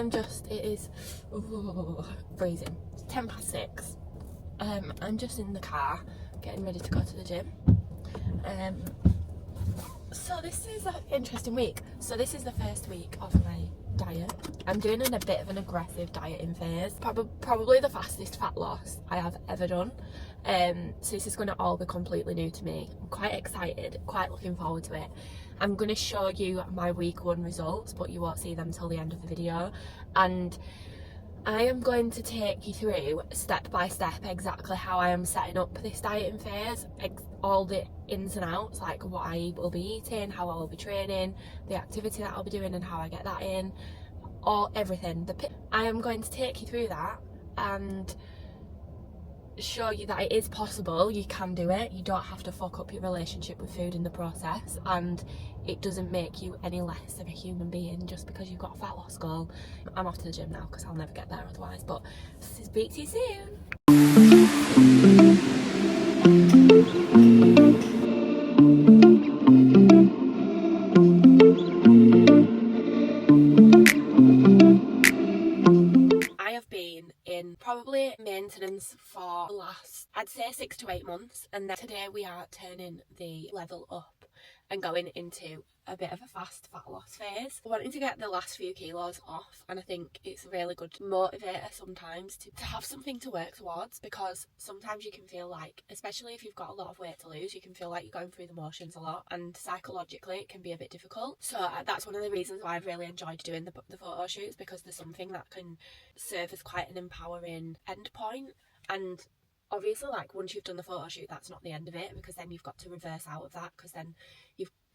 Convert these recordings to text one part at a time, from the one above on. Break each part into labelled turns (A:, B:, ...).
A: it is freezing. It's 6:10. I'm just in the car getting ready to go to the gym. So this is an interesting week. So this is the first week of my diet. I'm doing a bit of an aggressive dieting phase. Probably the fastest fat loss I have ever done. So this is going to all be completely new to me. I'm quite excited, quite looking forward to it. I'm going to show you my week 1 results, but you won't see them till the end of the video. And I am going to take you through step by step exactly how I am setting up this dieting phase, all the ins and outs, like what I will be eating, how I will be training, the activity that I'll be doing and how I get that in, everything. I am going to take you through that and show you that it is possible. You can do it. You don't have to fuck up your relationship with food in the process, and it doesn't make you any less of a human being just because you've got a fat loss goal. I'm off to the gym now because I'll never get there otherwise, but speak to you soon. Probably maintenance for the last, I'd say 6 to 8 months, and then today we are turning the level up and going into a bit of a fast fat loss phase. Wanting to get the last few kilos off, and I think it's a really good motivator sometimes to have something to work towards, because sometimes you can feel like, especially if you've got a lot of weight to lose, you can feel like you're going through the motions a lot, and psychologically it can be a bit difficult. So that's one of the reasons why I've really enjoyed doing the photo shoots, because there's something that can serve as quite an empowering end point. And obviously, like, once you've done the photo shoot, that's not the end of it, because then you've got to reverse out of that, because then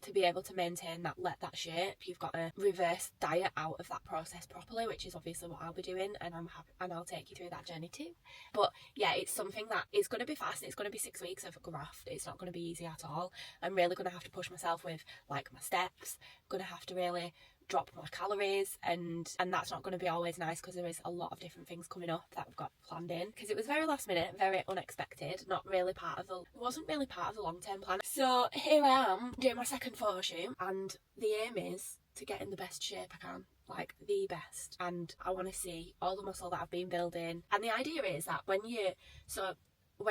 A: to be able to maintain that shape, you've got to reverse diet out of that process properly, which is obviously what I'll be doing, and I'm happy, and I'll take you through that journey too. But yeah, it's something that is going to be fast. It's going to be 6 weeks of graft. It's not going to be easy at all. I'm really going to have to push myself with, like, my steps. I'm going to have to really drop my calories, and that's not going to be always nice, because there is a lot of different things coming up that we've got planned in, because it was very last minute, very unexpected, it wasn't really part of the long-term plan. So here I am doing my second photo shoot, and the aim is to get in the best shape I can, like the best, and I want to see all the muscle that I've been building. And the idea is that when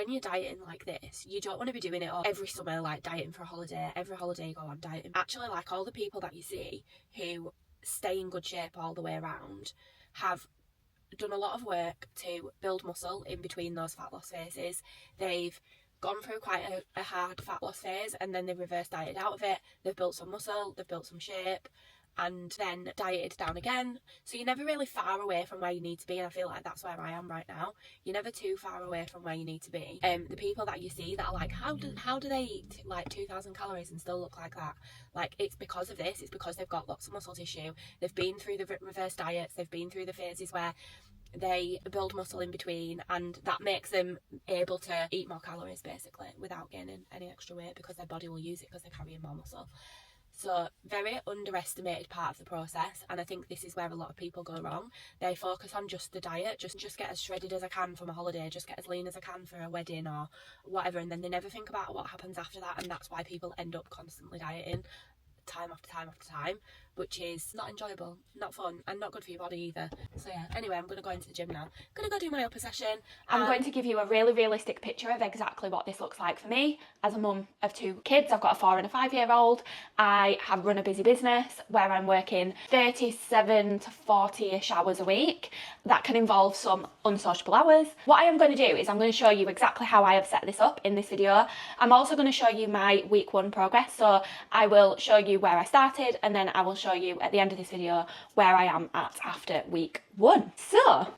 A: you're dieting like this, you don't want to be doing it all every summer, like dieting for a holiday. Every holiday you go on dieting. Actually, like, all the people that you see who stay in good shape all the way around have done a lot of work to build muscle in between those fat loss phases. They've gone through quite a hard fat loss phase, and then they've reverse dieted out of it. They've built some muscle, they've built some shape, and then dieted down again. So you're never really far away from where you need to be, and I feel like that's where I am right now. You're never too far away from where you need to be. The people that you see that are like, how do they eat like 2,000 calories and still look like that? Like, it's because of this. It's because they've got lots of muscle tissue. They've been through the reverse diets. They've been through the phases where they build muscle in between, and that makes them able to eat more calories basically without gaining any extra weight, because their body will use it because they're carrying more muscle. So very underestimated part of the process, and I think this is where a lot of people go wrong. They focus on just the diet, just get as shredded as I can for my holiday, just get as lean as I can for a wedding or whatever, and then they never think about what happens after that, and that's why people end up constantly dieting time after time after time, which is not enjoyable, not fun, and not good for your body either. So yeah, anyway, I'm going to go into the gym now. I'm going to go do my upper session. I'm going to give you a really realistic picture of exactly what this looks like for me as a mum of 2 kids. I've got a 4 and a 5-year-old. I have run a busy business where I'm working 37 to 40-ish hours a week. That can involve some unsociable hours. What I am going to do is I'm going to show you exactly how I have set this up in this video. I'm also going to show you my week 1 progress. So I will show you where I started, and then I will show you at the end of this video where I am at after week 1. So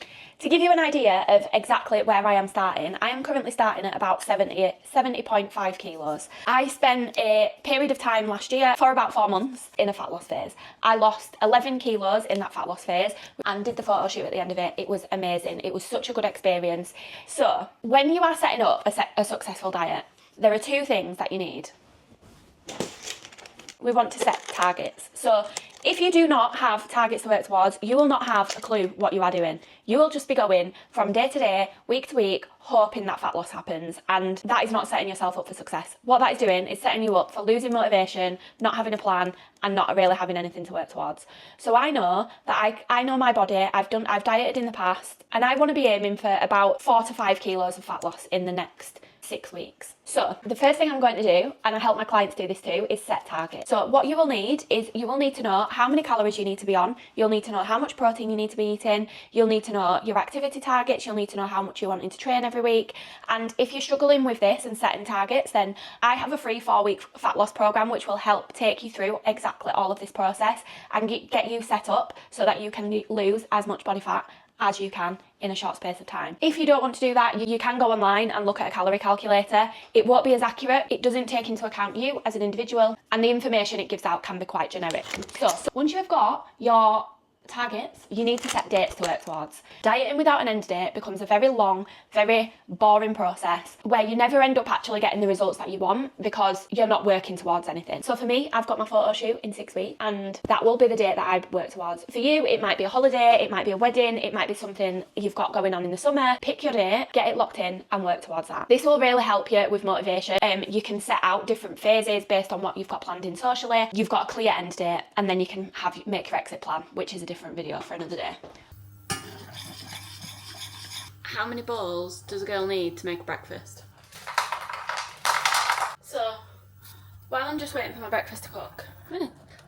A: to give you an idea of exactly where I am starting, I am currently starting at about 70.5 kilos. I spent a period of time last year for about 4 months in a fat loss phase. I lost 11 kilos in that fat loss phase and did the photo shoot at the end of it. It was amazing. It was such a good experience. So when you are setting up a successful diet, there are 2 things that you need. We want to set targets. So if you do not have targets to work towards, you will not have a clue what you are doing. You will just be going from day to day, week to week,
B: hoping that fat loss happens, and that is not setting yourself up for success. What that is doing is setting you up for losing motivation, not having a plan, and not really having anything to work towards. So I know that I know my body. I've dieted in the past, and I want to be aiming for about 4 to 5 kilos of fat loss in the next 6 weeks. So the first thing I'm going to do, and I help my clients do this too, is set targets. So what you will need is you will need to know how many calories you need to be on. You'll need to know how much protein you need to be eating. You'll need to know your activity targets. You'll need to know how much you're wanting to train every week. And if you're struggling with this and setting targets, then I have a free 4-week fat loss program which will help take you through exactly all of this process and get you set up so that you can lose as much body fat as you can in a short space of time. If you don't want to do that, you can go online and look at a calorie calculator. It won't be as accurate. It doesn't take into account you as an individual, and the information it gives out can be quite generic. So once you've got your targets, you need to set dates to work towards. Dieting without an end date becomes a very long, very boring process where you never end up actually getting the results that you want because you're not working towards anything. So for me, I've got my photo shoot in 6 weeks, and that will be the date that I work towards. For you, it might be a holiday, it might be a wedding, it might be something you've got going on in the summer. Pick your date, get it locked in, and work towards that. This will really help you with motivation. You can set out different phases based on what you've got planned in socially. You've got a clear end date, and then you can make your exit plan, which is a different video for another day.
A: How many bowls does a girl need to make breakfast? So, while I'm just waiting for my breakfast to cook,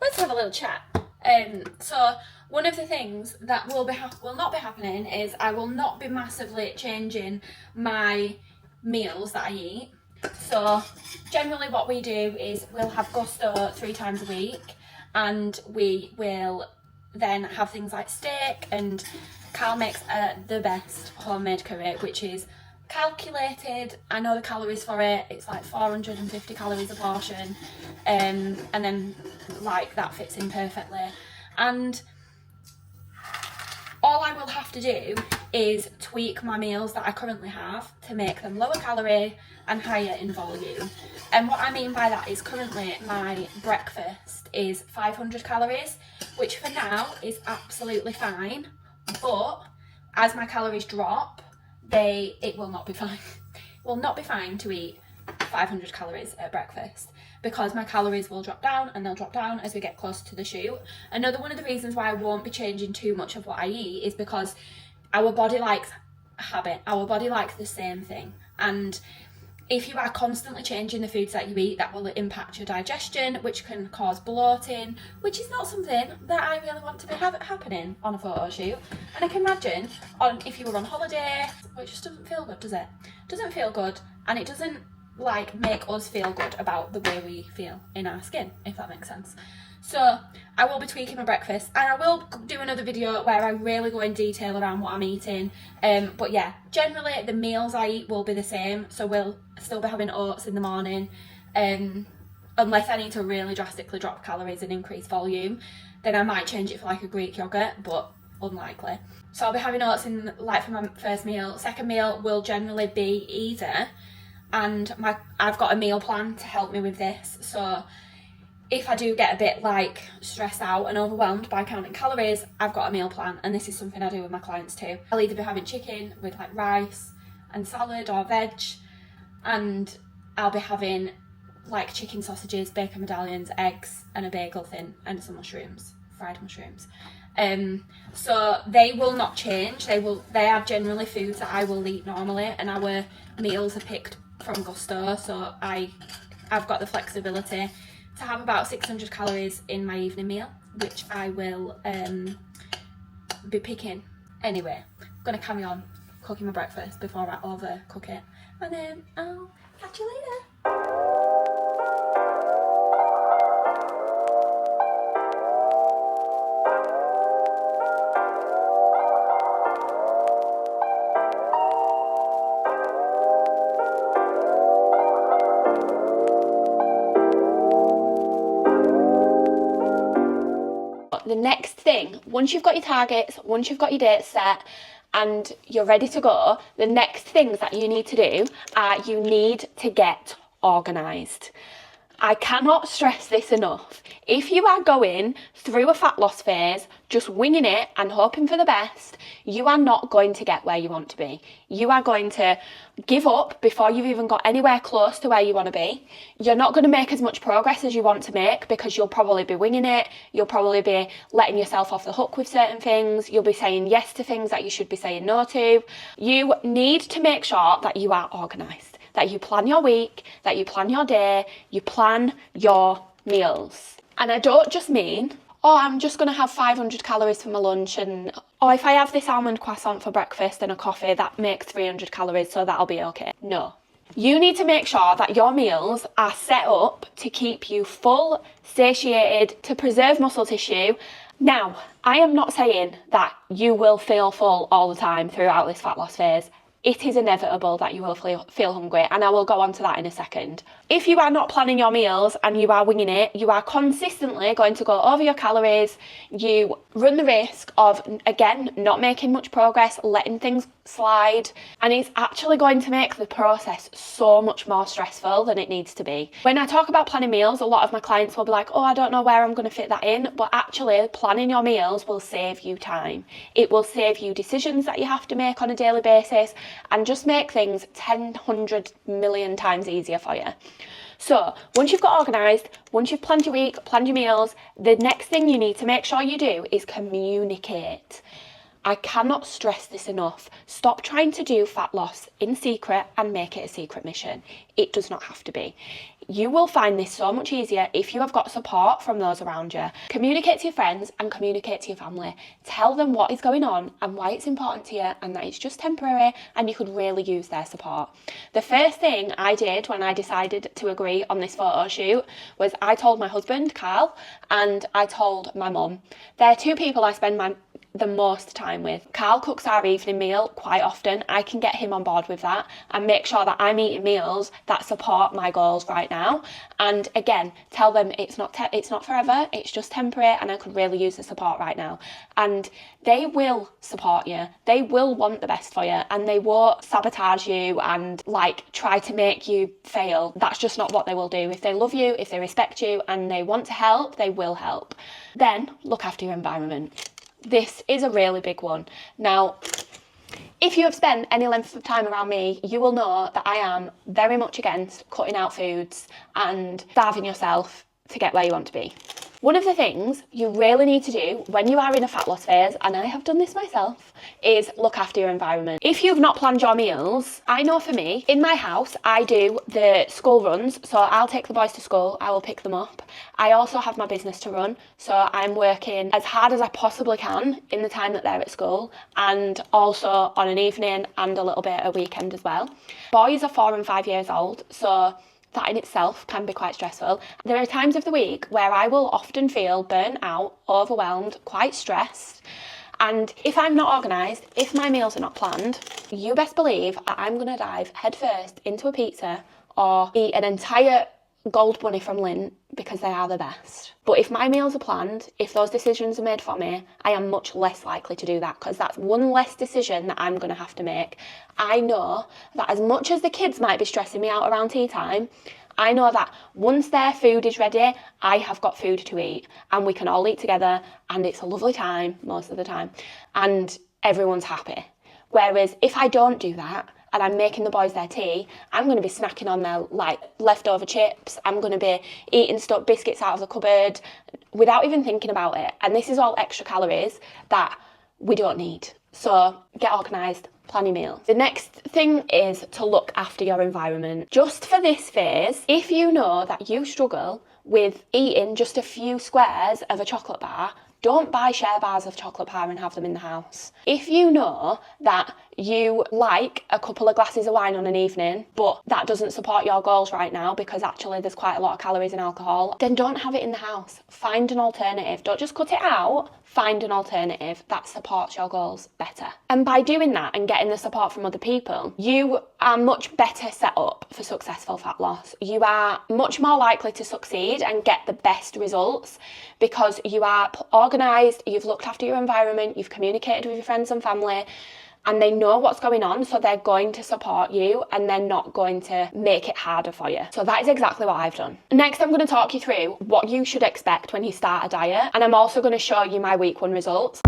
A: let's have a little chat. So one of the things that will not be happening is I will not be massively changing my meals that I eat. So generally what we do is we'll have gusto 3 times a week, and we will then have things like steak, and Carl makes the best homemade curry, which is calculated. I know the calories for it. It's like 450 calories a portion, and then like that fits in perfectly. And all I will have to do is tweak my meals that I currently have to make them lower calorie and higher in volume. And what I mean by that is currently my breakfast is 500 calories, which for now is absolutely fine. But as my calories drop, it will not be fine. It will not be fine to eat 500 calories at breakfast because my calories will drop down, and they'll drop down as we get closer to the shoot. Another one of the reasons why I won't be changing too much of what I eat is because our body likes habit. Our body likes the same thing. And if you are constantly changing the foods that you eat, that will impact your digestion, which can cause bloating, which is not something that I really want to be happening on a photo shoot. And I can imagine if you were on holiday, it just doesn't feel good, does it? It doesn't feel good, and it doesn't like make us feel good about the way we feel in our skin, if that makes sense. So I will be tweaking my breakfast, and I will do another video where I really go in detail around what I'm eating. But yeah, generally the meals I eat will be the same. So we'll still be having oats in the morning, unless I need to really drastically drop calories and increase volume, then I might change it for like a Greek yogurt, but unlikely. So I'll be having oats in like for my first meal. Second meal will generally be either, and I've got a meal plan to help me with this. So if I do get a bit like stressed out and overwhelmed by counting calories, I've got a meal plan, and this is something I do with my clients too. I'll either be having chicken with like rice and salad or veg, and I'll be having like chicken sausages, bacon medallions, eggs, and a bagel thin, and some mushrooms, fried mushrooms. So they will not change. They are generally foods that I will eat normally, and our meals are picked from gusto, so I've got the flexibility to have about 600 calories in my evening meal, which I will be picking. Anyway, I'm gonna carry on cooking my breakfast before I overcook it, and then I'll catch you later. The next thing, once you've got your targets, once you've got your dates set and you're ready to go, the next things that you need to do are you need to get organised.
B: I cannot stress this enough. If you are going through a fat loss phase, just winging it and hoping for the best, you are not going to get where you want to be. You are going to give up before you've even got anywhere close to where you want to be. You're not going to make as much progress as you want to make because you'll probably be winging it. You'll probably be letting yourself off the hook with certain things. You'll be saying yes to things that you should be saying no to. You need to make sure that you are organised, that you plan your week, that you plan your day, you plan your meals. And I don't just mean, oh, I'm just going to have 500 calories for my lunch, and or if I have this almond croissant for breakfast and a coffee, that makes 300 calories, so that'll be okay. No. You need to make sure that your meals are set up to keep you full, satiated, to preserve muscle tissue. Now, I am not saying that you will feel full all the time throughout this fat loss phase. It is inevitable that you will feel hungry, and I will go on to that in a second. If you are not planning your meals and you are winging it, you are consistently going to go over your calories. You run the risk of, again, not making much progress, letting things slide, and it's actually going to make the process so much more stressful than it needs to be. When I talk about planning meals, a lot of my clients will be like, oh, I don't know where I'm going to fit that in, but actually planning your meals will save you time. It will save you decisions that you have to make on a daily basis and just make things 100 million times easier for you. So once you've got organised, once you've planned your week, planned your meals, the next thing you need to make sure you do is communicate. I cannot stress this enough. Stop trying to do fat loss in secret and make it a secret mission. It does not have to be. You will find this so much easier if you have got support from those around you. Communicate to your friends and communicate to your family. Tell them what is going on and why it's important to you and that it's just temporary and you could really use their support. The first thing I did when I decided to agree on this photo shoot was I told my husband, Carl, and I told my mum. They're two people I spend the most time with. Carl cooks our evening meal quite often. I can get him on board with that and make sure that I'm eating meals that support my goals right now. And again, tell them it's not forever, it's just temporary and I could really use the support right now. And they will support you. They will want the best for you and they won't sabotage you and try to make you fail. That's just not what they will do. If they love you, if they respect you and they want to help, they will help. Then look after your environment. This is a really big one. Now, if you have spent any length of time around me, you will know that I am very much against cutting out foods and starving yourself to get where you want to be. One of the things you really need to do when you are in a fat loss phase, and I have done this myself, is look after your environment. If you've not planned your meals, I know for me, in my house, I do the school runs. So I'll take the boys to school, I will pick them up. I also have my business to run. So I'm working as hard as I possibly can in the time that they're at school and also on an evening and a little bit at a weekend as well. Boys are 4 and 5 years old, so that in itself can be quite stressful. There are times of the week where I will often feel burnt out, overwhelmed, quite stressed. And if I'm not organised, if my meals are not planned, you best believe I'm going to dive headfirst into a pizza or eat an entire Gold Bunny from Lindt because they are the best. But if my meals are planned, if those decisions are made for me, I am much less likely to do that because that's one less decision that I'm going to have to make. I know that as much as the kids might be stressing me out around tea time, I know that once their food is ready, I have got food to eat and we can all eat together and it's a lovely time most of the time and everyone's happy. Whereas if I don't do that, and I'm making the boys their tea, I'm going to be snacking on their leftover chips. I'm going to be eating stuck biscuits out of the cupboard without even thinking about it. And this is all extra calories that we don't need. So get organised, plan your meals. The next thing is to look after your environment. Just for this phase, if you know that you struggle with eating just a few squares of a chocolate bar, don't buy share bars of chocolate bar and have them in the house. If you know that you like a couple of glasses of wine on an evening, but that doesn't support your goals right now because actually there's quite a lot of calories in alcohol, then don't have it in the house. Find an alternative. Don't just cut it out. Find an alternative that supports your goals better. And by doing that and getting the support from other people, you are much better set up for successful fat loss. You are much more likely to succeed and get the best results because you are organised, you've looked after your environment, you've communicated with your friends and family, and they know what's going on, so they're going to support you and they're not going to make it harder for you. So that is exactly what I've done. Next, I'm going to talk you through what you should expect when you start a diet, and I'm also going to show you my week 1 results.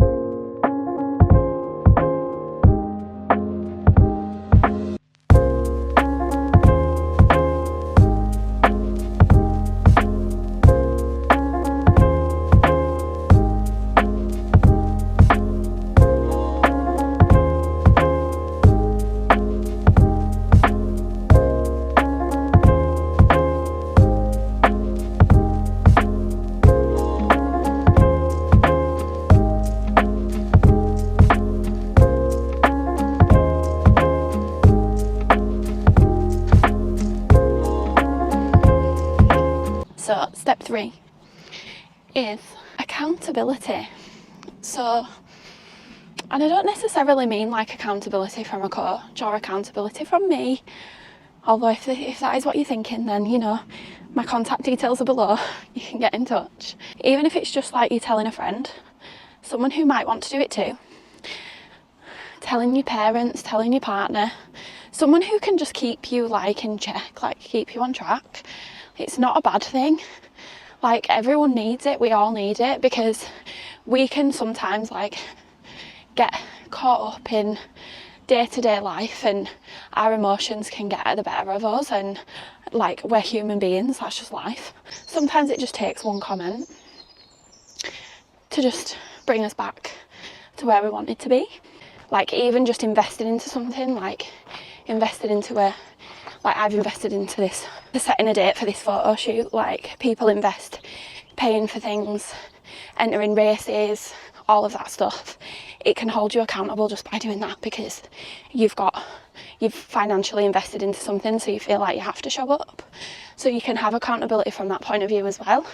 B: So step 3 is accountability. So, and I don't necessarily mean like accountability from a coach or accountability from me, although if that is what you're thinking, then you know my contact details are below, you can get in touch. Even if it's just like you telling a friend, someone who might want to do it too, telling your parents, telling your partner, someone who can just keep you like in check, like keep you on track. It's not a bad thing. Like, everyone needs it, we all need it, because we can sometimes like get caught up in day-to-day life and our emotions can get the better of us, and like, we're human beings, that's just life. Sometimes it just takes one comment to just bring us back to where we wanted to be. Like, even just investing into something, like invested into like I've invested into this, setting a date for this photo shoot. Like, people invest paying for things, entering races, all of that stuff. It can hold you accountable just by doing that, because you've financially invested into something, so you feel like you have to show up. So you can have accountability from that point of view as well.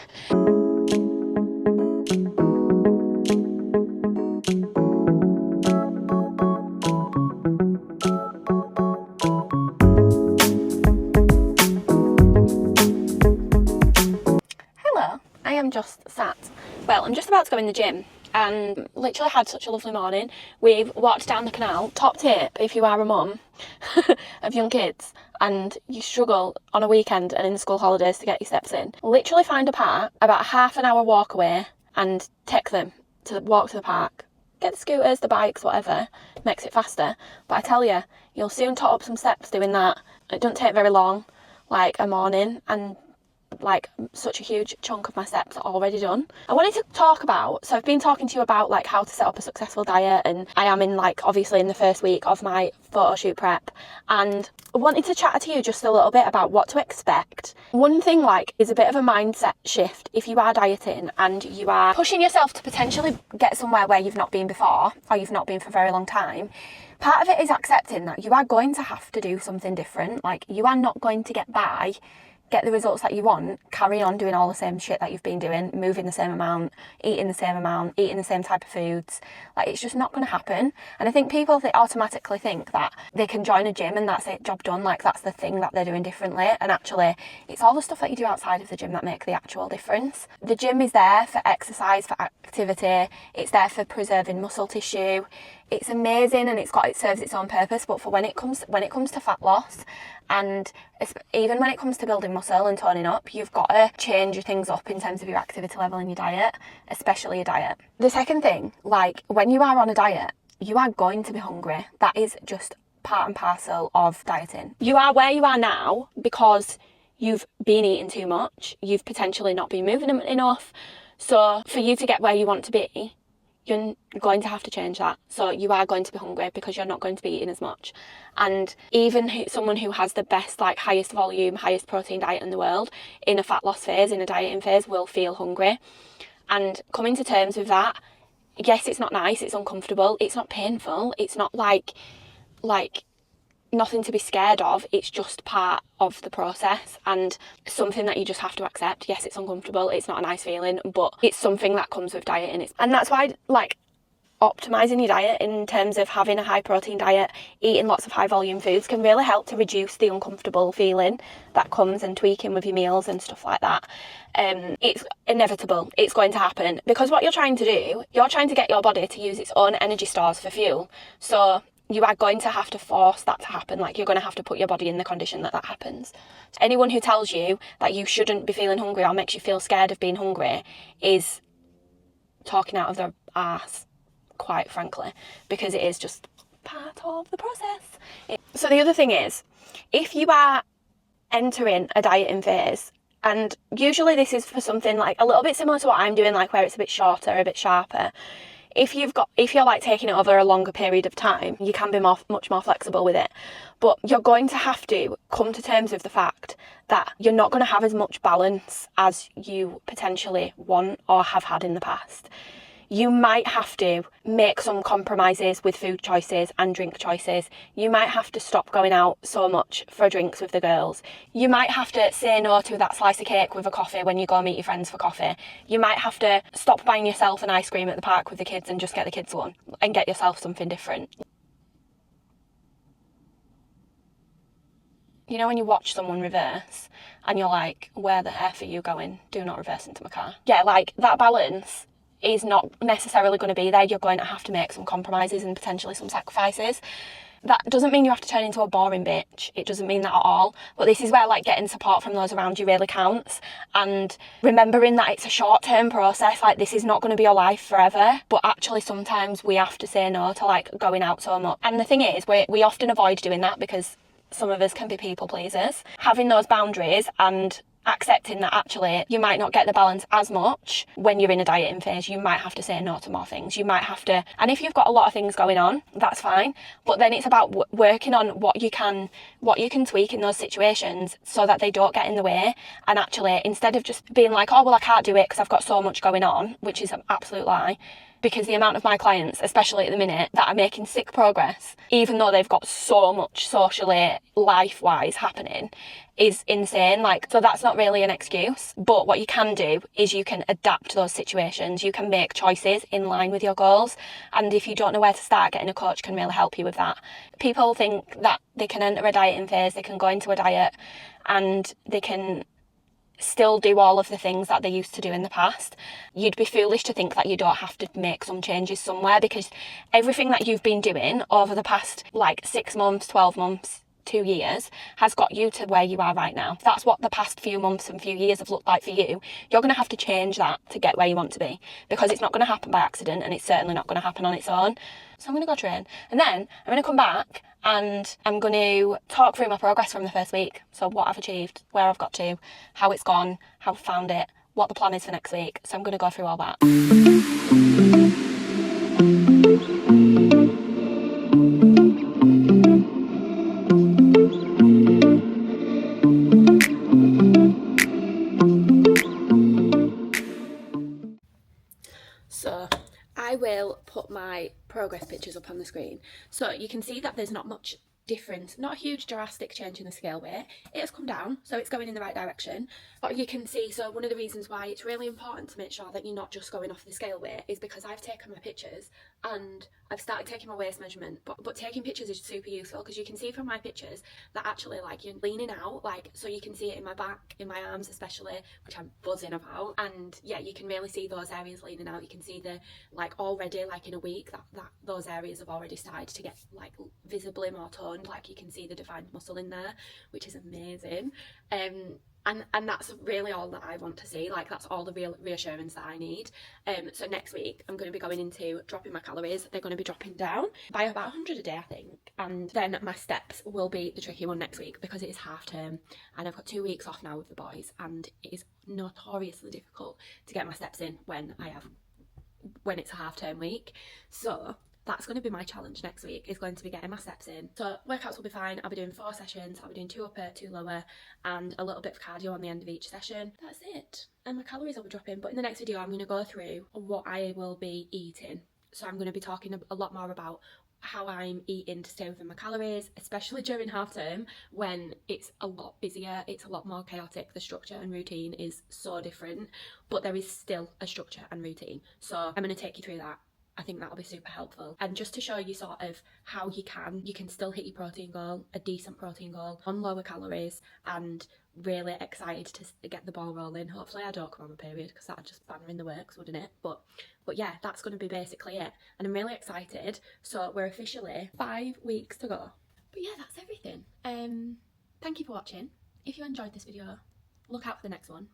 B: I'm just about to go in the gym and literally had such a lovely morning. We've walked down the canal. Top tip, if you are a mum of young kids and you struggle on a weekend and in the school holidays to get your steps in, literally find a park about a half an hour walk away and take them to walk to the park. Get the scooters, the bikes, whatever, makes it faster. But I tell you, you'll soon tot up some steps doing that. It doesn't take very long, like a morning, and like such a huge chunk of my steps are already done. I wanted to talk about, so I've been talking to you about like how to set up a successful diet, and I am in like obviously in the first week of my photo shoot prep, and I wanted to chat to you just a little bit about what to expect. One thing like is a bit of a mindset shift if you are dieting and you are pushing yourself to potentially get somewhere where you've not been before, or you've not been for a very long time. Part of it is accepting that you are going to have to do something different. Like, you are not going to get the results that you want, carry on doing all the same shit that you've been doing, moving the same amount, eating the same amount, eating the same type of foods. Like, it's just not going to happen. And I think people, they automatically think that they can join a gym and that's it, job done. Like, that's the thing that they're doing differently. And actually, it's all the stuff that you do outside of the gym that make the actual difference. The gym is there for exercise, for activity. It's there for preserving muscle tissue. It's amazing, and it serves its own purpose. But for when it comes to fat loss, and even when it comes to building muscle and toning up, you've got to change your things up in terms of your activity level and your diet, especially your diet. The second thing, like, when you are on a diet, you are going to be hungry. That is just part and parcel of dieting. You are where you are now because you've been eating too much. You've potentially not been moving enough. So for you to get where you want to be, you're going to have to change that. So you are going to be hungry because you're not going to be eating as much. And even someone who has the best, like, highest volume, highest protein diet in the world, in a fat loss phase, in a dieting phase, will feel hungry. And coming to terms with that, yes, it's not nice, it's uncomfortable, it's not painful, it's not like nothing to be scared of. It's just part of the process and something that you just have to accept. Yes, it's uncomfortable, it's not a nice feeling, but it's something that comes with dieting. And that's why, like, optimizing your diet in terms of having a high protein diet, eating lots of high volume foods, can really help to reduce the uncomfortable feeling that comes, and tweaking with your meals and stuff like that. It's inevitable, it's going to happen, because what you're trying to do, you're trying to get your body to use its own energy stores for fuel. So you are going to have to force that to happen. Like, you're going to have to put your body in the condition that happens. Anyone who tells you that you shouldn't be feeling hungry or makes you feel scared of being hungry is talking out of their arse, quite frankly, because it is just part of the process. So the other thing is, if you are entering a dieting phase, and usually this is for something like a little bit similar to what I'm doing, like where it's a bit shorter, a bit sharper. If you're like taking it over a longer period of time, you can be much more flexible with it. But you're going to have to come to terms with the fact that you're not going to have as much balance as you potentially want or have had in the past. You might have to make some compromises with food choices and drink choices. You might have to stop going out so much for drinks with the girls. You might have to say no to that slice of cake with a coffee when you go meet your friends for coffee. You might have to stop buying yourself an ice cream at the park with the kids and just get the kids one and get yourself something different. You know when you watch someone reverse and you're like, where the F are you going? Do not reverse into my car. Yeah, like that balance is not necessarily going to be there. You're going to have to make some compromises and potentially some sacrifices. That doesn't mean you have to turn into a boring bitch. It doesn't mean that at all. But this is where like getting support from those around you really counts, and remembering that it's a short-term process. Like, this is not going to be your life forever, but actually sometimes we have to say no to like going out so much. And the thing is, we often avoid doing that because some of us can be people pleasers. Having those boundaries and accepting that actually you might not get the balance as much when you're in a dieting phase. You might have to say no to more things. You might have to, and if you've got a lot of things going on, that's fine. But then it's about working on what you can tweak in those situations so that they don't get in the way. And actually, instead of just being like, oh, well, I can't do it because I've got so much going on, which is an absolute lie. Because the amount of my clients, especially at the minute, that are making sick progress, even though they've got so much socially, life-wise happening, is insane. Like, so that's not really an excuse. But what you can do is you can adapt those situations. You can make choices in line with your goals. And if you don't know where to start, getting a coach can really help you with that. People think that they can enter a dieting phase, they can go into a diet, and they can still do all of the things that they used to do in the past. You'd be foolish to think that you don't have to make some changes somewhere, because everything that you've been doing over the past like 6 months, 12 months, 2 years has got you to where you are right now. That's what the past few months and few years have looked like for you. You're going to have to change that to get where you want to be, because it's not going to happen by accident, and it's certainly not going to happen on its own. So I'm going to go train, and then I'm going to come back and I'm going to talk through my progress from the first week. So what I've achieved, where I've got to, how it's gone, how I've found it, what the plan is for next week. So I'm going to go through all that.
A: So I will put my progress pictures up on the screen so you can see that there's not much difference, not a huge drastic change in the scale weight. It has come down, so it's going in the right direction. But you can see, so one of the reasons why it's really important to make sure that you're not just going off the scale weight is because I've taken my pictures and I've started taking my waist measurement, but taking pictures is super useful, because you can see from my pictures that actually like you're leaning out, like, so you can see it in my back, in my arms especially, which I'm buzzing about. And yeah, you can really see those areas leaning out. You can see the like already, like in a week, that those areas have already started to get like visibly more toned. Like you can see the defined muscle in there, which is amazing. And that's really all that I want to see. Like, that's all the real reassurance that I need. So next week I'm going to be going into dropping my calories. They're going to be dropping down by about 100 a day, I think. And then my steps will be the tricky one next week, because it is half term and I've got 2 weeks off now with the boys, and it is notoriously difficult to get my steps in when it's a half term week. So that's going to be my challenge next week, is going to be getting my steps in. So workouts will be fine. I'll be doing 4 sessions. I'll be doing 2 upper, 2 lower, and a little bit of cardio on the end of each session. That's it. And my calories will be dropping. But in the next video, I'm going to go through what I will be eating. So I'm going to be talking a lot more about how I'm eating to stay within my calories, especially during half term when it's a lot busier, it's a lot more chaotic. The structure and routine is so different, but there is still a structure and routine. So I'm going to take you through that. I think that'll be super helpful. And just to show you sort of how you can still hit your protein goal, a decent protein goal, on lower calories, and really excited to get the ball rolling. Hopefully I don't come on my period, because that'd just banner in the works, wouldn't it? But But yeah, that's going to be basically it. And I'm really excited. So we're officially 5 weeks to go. But yeah, that's everything. Thank you for watching. If you enjoyed this video, look out for the next one.